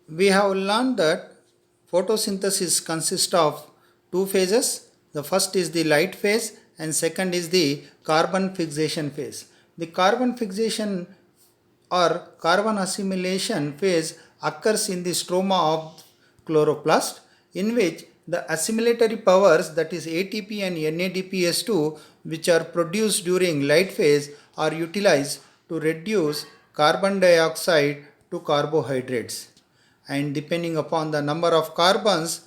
we have learned that photosynthesis consists of two phases. The first is the light phase and second is the carbon fixation phase. The carbon fixation or carbon assimilation phase occurs in the stroma of chloroplast, in which the assimilatory powers, that is ATP and NADPS2, which are produced during light phase, are utilized to reduce carbon dioxide to carbohydrates, and depending upon the number of carbons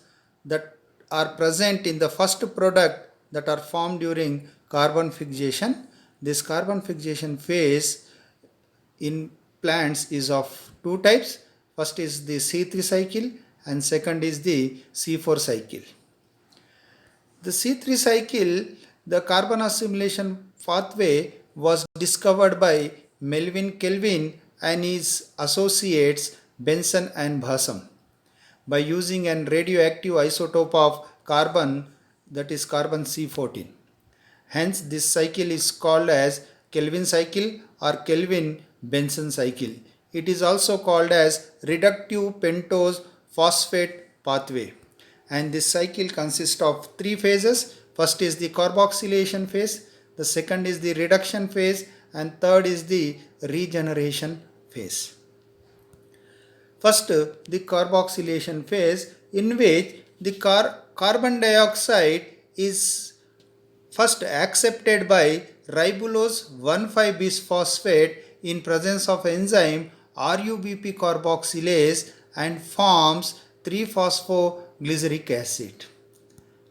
that are present in the first product that are formed during carbon fixation, this carbon fixation phase in plants is of two types. First is the C3 cycle and second is the C4 cycle. The C3 cycle, the carbon assimilation pathway, was discovered by Melvin Kelvin and his associates Benson and Bassam by using an radioactive isotope of carbon, that is carbon C14. Hence, this cycle is called as Kelvin cycle or Kelvin Benson cycle. It is also called as reductive pentose phosphate pathway. And this cycle consists of three phases. First is the carboxylation phase, the second is the reduction phase, and third is the regeneration phase. First, the carboxylation phase, in which the carbon dioxide is first accepted by ribulose 1,5-bisphosphate in presence of enzyme RUBP carboxylase and forms 3-phosphoglyceric acid.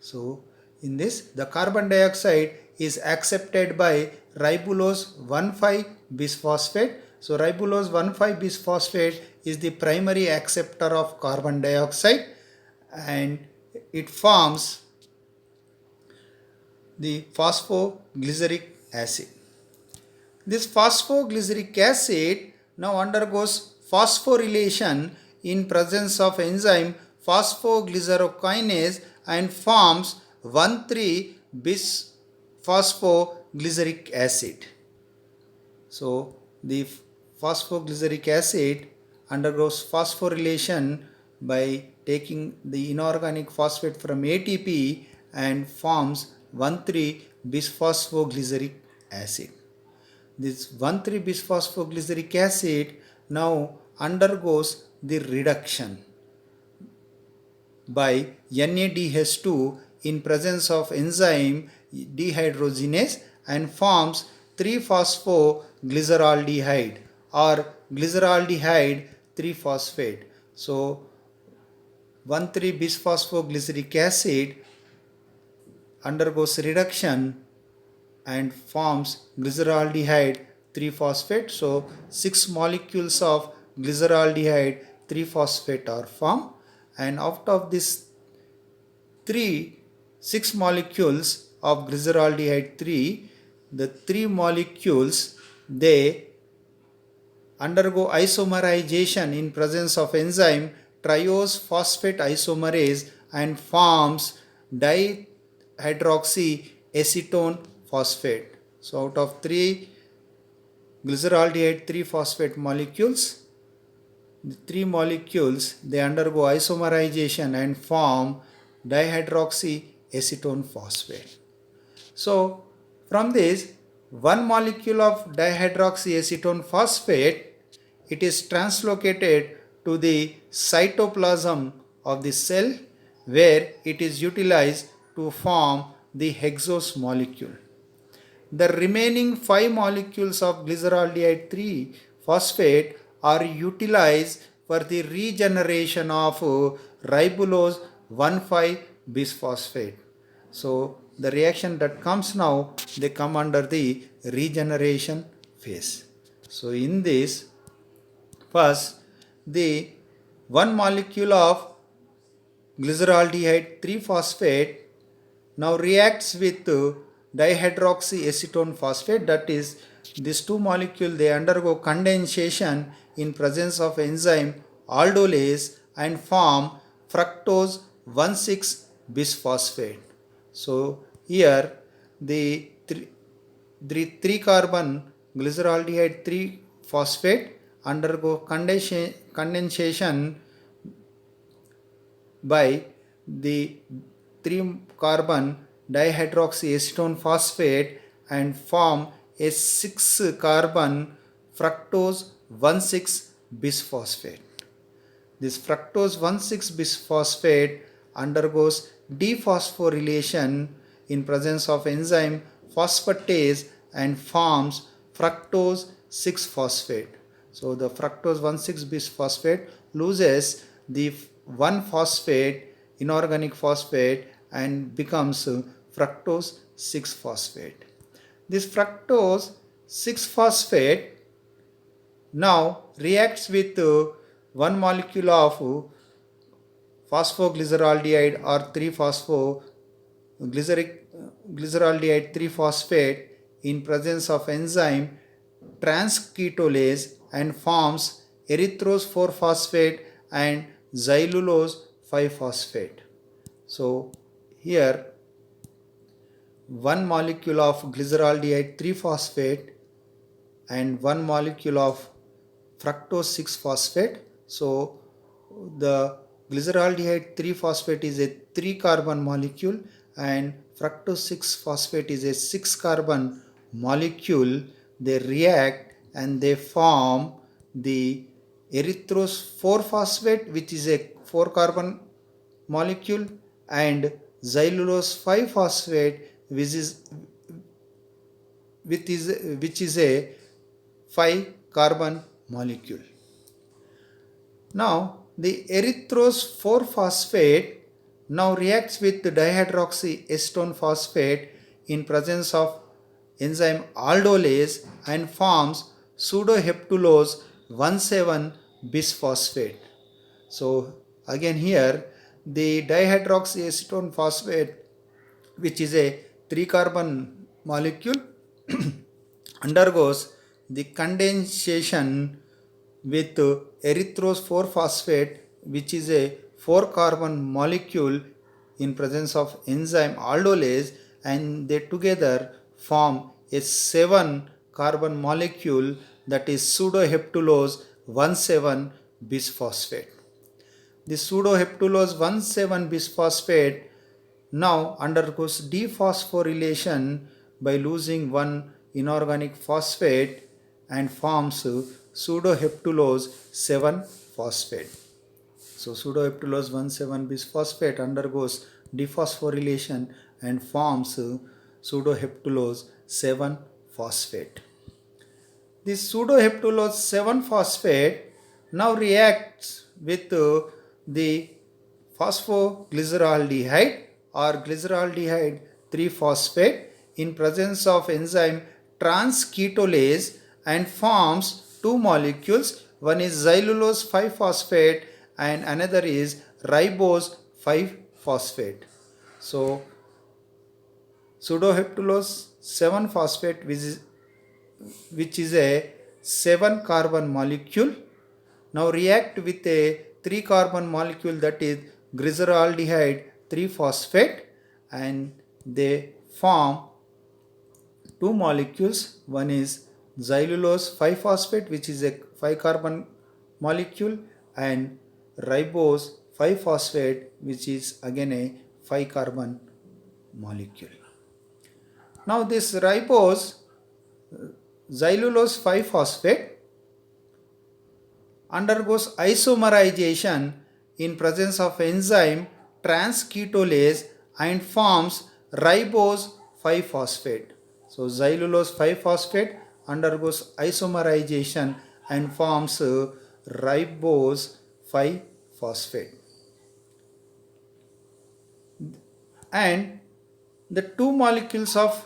So, in this, the carbon dioxide is accepted by ribulose 1,5-bisphosphate. So, ribulose 1,5-bisphosphate is the primary acceptor of carbon dioxide and it forms the phosphoglyceric acid. This phosphoglyceric acid now undergoes phosphorylation in presence of enzyme phosphoglycerokinase and forms 1,3-bisphosphoglyceric acid. So, the phosphoglyceric acid undergoes phosphorylation by taking the inorganic phosphate from ATP and forms 1,3-bisphosphoglyceric acid. This 1,3-bisphosphoglyceric acid now undergoes the reduction by NADH2 in presence of enzyme dehydrogenase and forms 3-phosphoglyceraldehyde or glyceraldehyde 3-phosphate. So, 1,3-bisphosphoglyceric acid undergoes reduction and forms glyceraldehyde 3-phosphate. So, 6 molecules of glyceraldehyde 3-phosphate are formed, and out of this 6 molecules of glyceraldehyde 3, the 3 molecules, they undergo isomerization in presence of enzyme triose phosphate isomerase and forms dihydroxyacetone phosphate. So, out of 3 glyceraldehyde 3-phosphate molecules, the 3 molecules, they undergo isomerization and form dihydroxyacetone phosphate. So, from this, one molecule of dihydroxyacetone phosphate, it is translocated to the cytoplasm of the cell where it is utilized to form the hexose molecule. The remaining 5 molecules of glyceraldehyde 3-phosphate are utilized for the regeneration of ribulose 1,5-bisphosphate. So, the reaction that comes now, they come under the regeneration phase. So, in this, first, the one molecule of glyceraldehyde 3-phosphate now reacts with dihydroxyacetone phosphate, that is, these two molecules, they undergo condensation in presence of enzyme aldolase and form fructose 1,6-bisphosphate. So, here the 3-carbon glyceraldehyde 3-phosphate undergo condensation by the 3 carbon dihydroxyacetone phosphate and form a 6 carbon fructose 1,6 bisphosphate. This fructose 1,6 bisphosphate undergoes dephosphorylation in presence of enzyme phosphatase and forms fructose 6 phosphate. So the fructose 1,6 bisphosphate loses the 1 phosphate, inorganic phosphate, and becomes fructose 6 phosphate. This fructose 6 phosphate now reacts with one molecule of phosphoglyceraldehyde or 3-phosphoglyceraldehyde 3-phosphate in presence of enzyme transketolase and forms erythrose 4-phosphate and xylulose 5-phosphate. So here one molecule of glyceraldehyde 3-phosphate and one molecule of fructose 6-phosphate. So the glyceraldehyde 3-phosphate is a 3 carbon molecule and fructose 6-phosphate is a 6 carbon molecule. They react and they form the erythrose 4-phosphate, which is a 4 carbon molecule, and xylulose 5-phosphate, which is a 5 carbon molecule. Now the erythrose 4-phosphate now reacts with the dihydroxyacetone phosphate in presence of enzyme aldolase and forms pseudoheptulose 1,7 bisphosphate. So again here the dihydroxyacetone phosphate, which is a 3 carbon molecule, undergoes the condensation with erythrose 4-phosphate, which is a 4 carbon molecule in presence of enzyme aldolase, and they together form a 7 carbon molecule, that is pseudoheptulose 1,7 bisphosphate. The pseudoheptulose 1,7 bisphosphate now undergoes dephosphorylation by losing one inorganic phosphate and forms pseudoheptulose 7 phosphate. So pseudoheptulose 1,7 bisphosphate undergoes dephosphorylation and forms pseudoheptulose 7 phosphate. This pseudoheptulose 7 phosphate now reacts with the phosphoglyceraldehyde or glyceraldehyde 3-phosphate in presence of enzyme transketolase and forms 2 molecules. One is xylulose 5-phosphate and another is ribose 5-phosphate. So pseudoheptulose 7-phosphate, which is a 7 carbon molecule, now react with a 3 carbon molecule, that is glyceraldehyde 3-phosphate, and they form 2 molecules. One is xylulose 5-phosphate, which is a 5 carbon molecule, and ribose 5-phosphate, which is again a 5 carbon molecule. Now this ribose xylulose 5-phosphate undergoes isomerization in presence of enzyme transketolase and forms ribose 5-phosphate. So xylulose 5-phosphate undergoes isomerization and forms ribose 5-phosphate. And the 2 molecules of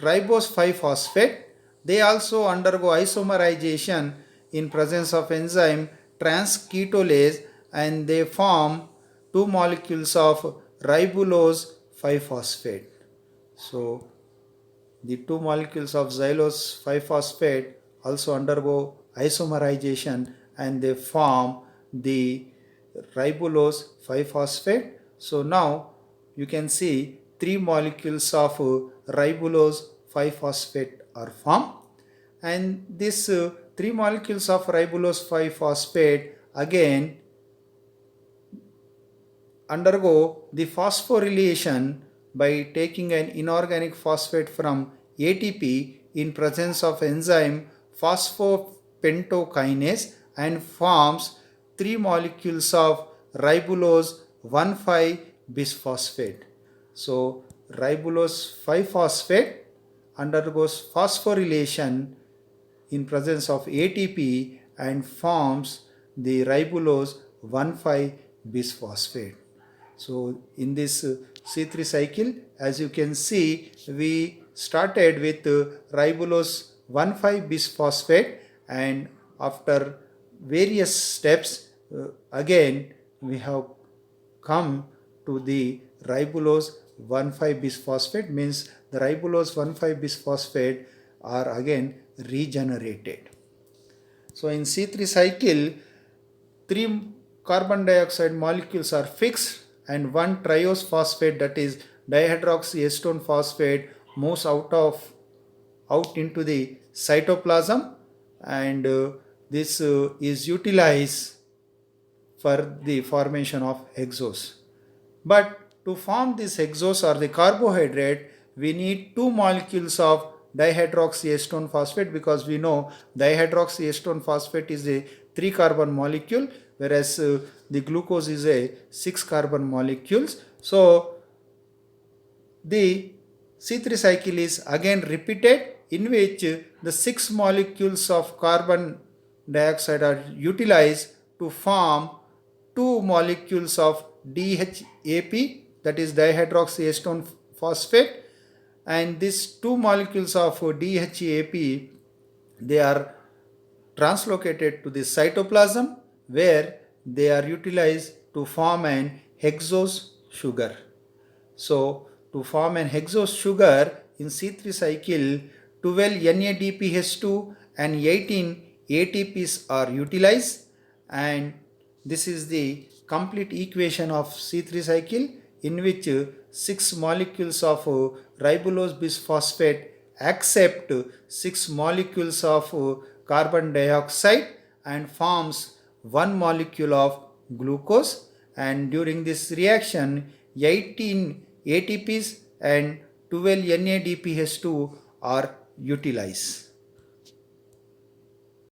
ribose 5-phosphate, they also undergo isomerization in presence of enzyme transketolase and they form 2 molecules of ribulose 5-phosphate. So the 2 molecules of xylulose 5-phosphate also undergo isomerization and they form the ribulose 5-phosphate. So now you can see 3 molecules of ribulose 5-phosphate are formed, and this 3 molecules of ribulose 5-phosphate again undergo the phosphorylation by taking an inorganic phosphate from ATP in presence of enzyme phosphopentokinase and forms 3 molecules of ribulose 1,5-bisphosphate. So ribulose 5-phosphate undergoes phosphorylation in presence of ATP and forms the ribulose 1,5-bisphosphate. So in this C3 cycle, as you can see, we started with ribulose 1,5-bisphosphate, and after various steps again we have come to the ribulose 1,5-bisphosphate, means the ribulose 1,5-bisphosphate are again regenerated. So in C3 cycle, 3 carbon dioxide molecules are fixed and 1 triose phosphate, that is dihydroxyacetone phosphate, moves out into the cytoplasm, and this is utilized for the formation of hexose. But to form this hexose or the carbohydrate, we need 2 molecules of dihydroxyacetone phosphate, because we know dihydroxyacetone phosphate is a 3 carbon molecule, whereas the glucose is a 6 carbon molecules. So the C3 cycle is again repeated, in which the 6 molecules of carbon dioxide are utilized to form 2 molecules of DHAP, that is dihydroxyacetone phosphate, and these 2 molecules of DHAP, they are translocated to the cytoplasm, where they are utilized to form an hexose sugar. So to form an hexose sugar in C3 cycle, 12 NADPH2 and 18 ATPs are utilized, and this is the complete equation of C3 cycle, in which 6 molecules of ribulose bisphosphate accept 6 molecules of carbon dioxide and forms 1 molecule of glucose, and during this reaction 18 ATPs and 12 NADPH2 are utilized.